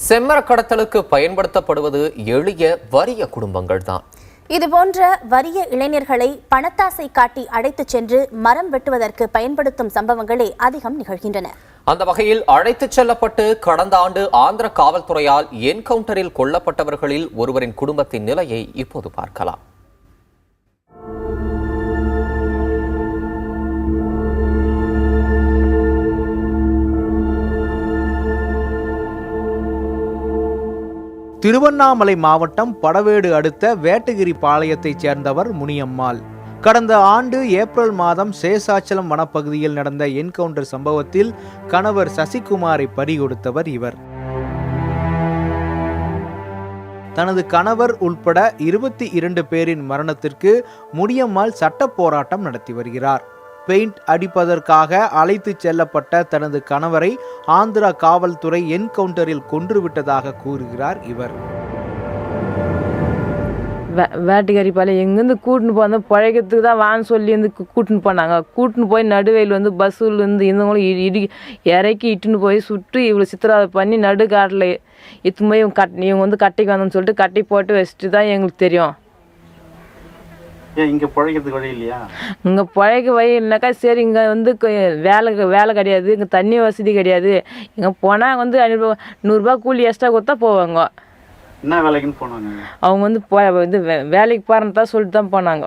செம்மர கடத்தலுக்கு பயன்படுத்தப்படுவது எளிய வறிய குடும்பங்கள் தான். இதுபோன்ற வறிய இளைஞர்களை பணத்தாசை காட்டி அழைத்துச் சென்று மரம் வெட்டுவதற்கு பயன்படுத்தும் சம்பவங்களே அதிகம் நிகழ்கின்றன. அந்த வகையில் அழைத்துச் செல்லப்பட்டு கடந்த ஆண்டு ஆந்திர காவல்துறையால் என்கவுண்டரில் கொல்லப்பட்டவர்களில் ஒருவரின் குடும்பத்தின் நிலையை இப்போது பார்க்கலாம். திருவண்ணாமலை மாவட்டம் படவேடு அடுத்த வேட்டகிரி பாளையத்தைச் சேர்ந்தவர் முனியம்மாள். கடந்த ஆண்டு ஏப்ரல் மாதம் சேஷாச்சலம் வனப்பகுதியில் நடந்த என்கவுண்டர் சம்பவத்தில் கணவர் சசிகுமாரை பறிகொடுத்தவர் இவர். தனது கணவர் உள்பட 22 பேரின் மரணத்திற்கு முனியம்மாள் சட்ட போராட்டம் நடத்தி வருகிறார். பெயிண்ட் அடிப்பதற்காக அழைத்து செல்லப்பட்ட தனது கணவரை ஆந்திரா காவல்துறை என்கவுண்டரில் கொன்றுவிட்டதாக கூறுகிறார் இவர். வேட்டைக்காரி பாளையம் எங்கேருந்து கூட்டின்னு போன பழைக்கிறதுக்கு தான் வான்னு சொல்லி வந்து கூட்டின்னு போனாங்க. கூட்டின்னு போய் நடுவையில் பஸ்ஸுலேருந்து இருந்தவங்களும் இறக்கி இட்டுன்னு போய் சுட்டு இவ்வளோ சித்திரவதை பண்ணி நடுக்காட்டில் இத்துன்னு போய் இவங்க கட்டைக்கு வந்தோன்னு சொல்லிட்டு கட்டை போட்டு வச்சுட்டு தான் எங்களுக்கு தெரியும். இங்கே பிழைக்கிறதுக்கு வழி இல்லையா? இங்கே பிழைக்க வழி இல்லைனாக்கா சரி, இங்கே வேலை கிடையாது, இங்கே தண்ணி வசதி கிடையாது. இங்கே போனால் 100 கூலி எக்ஸ்ட்ரா கொடுத்தா போவாங்க. என்ன வேலைக்குன்னு போனாங்க? அவங்க வேலைக்கு போகிறேன்னு தான் சொல்லிட்டு தான் போனாங்க.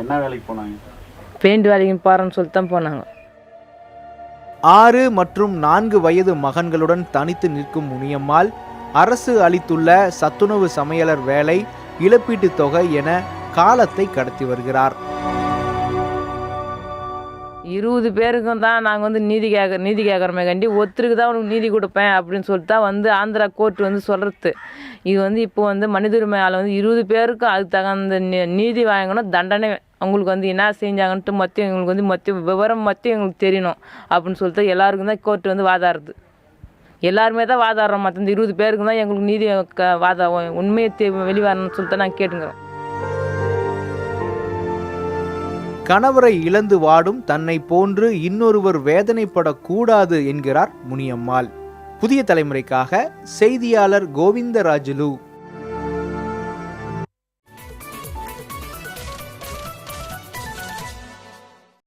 என்ன வேலைக்கு போனாங்க? பெயிண்ட் வேலைக்கு போகிறேன்னு சொல்லிட்டு தான் போனாங்க. 6 மற்றும் 4 வயது மகன்களுடன் தனித்து நிற்கும் முனியம்மாள் அரசு அளித்துள்ள சத்துணவு சமையலர் வேலை, இழப்பீட்டு தொகை என காலத்தை கடத்தி வருகிறார். 20 பேருக்கும் தான் நாங்கள் நீதி கேட்குறமே கண்டி ஒருத்தருக்கு தான் உனக்கு நீதி கொடுப்பேன் அப்படின்னு சொல்லிட்டு தான் ஆந்திரா கோர்ட் சொல்கிறது. இது இப்போ மனித உரிமை ஆள் 20 பேருக்கும் அதுக்கு தகுந்த நீதி வாங்கணும், தண்டனை அவங்களுக்கு என்ன செஞ்சாங்கன்ட்டு மொத்தம் எங்களுக்கு மொத்தம் விவரம் மொத்தம் எங்களுக்கு தெரியணும் அப்படின்னு சொல்லிட்டு எல்லாருக்கும் தான் கோர்ட் வாதாடுறது. எல்லாருமே தான் வாதாடுறோம். மற்ற 20 பேருக்கு தான் எங்களுக்கு நீதி உண்மையை வெளிவரணும்னு சொல்லிட்டு நாங்கள் கேட்டுக்கிறோம். கணவரை இழந்து வாடும் தன்னை போன்று இன்னொருவர் வேதனைப்படக்கூடாது என்கிறார் முனியம்மாள். புதிய தலைமுறைக்காக செய்தியாளர் கோவிந்தராஜுலு.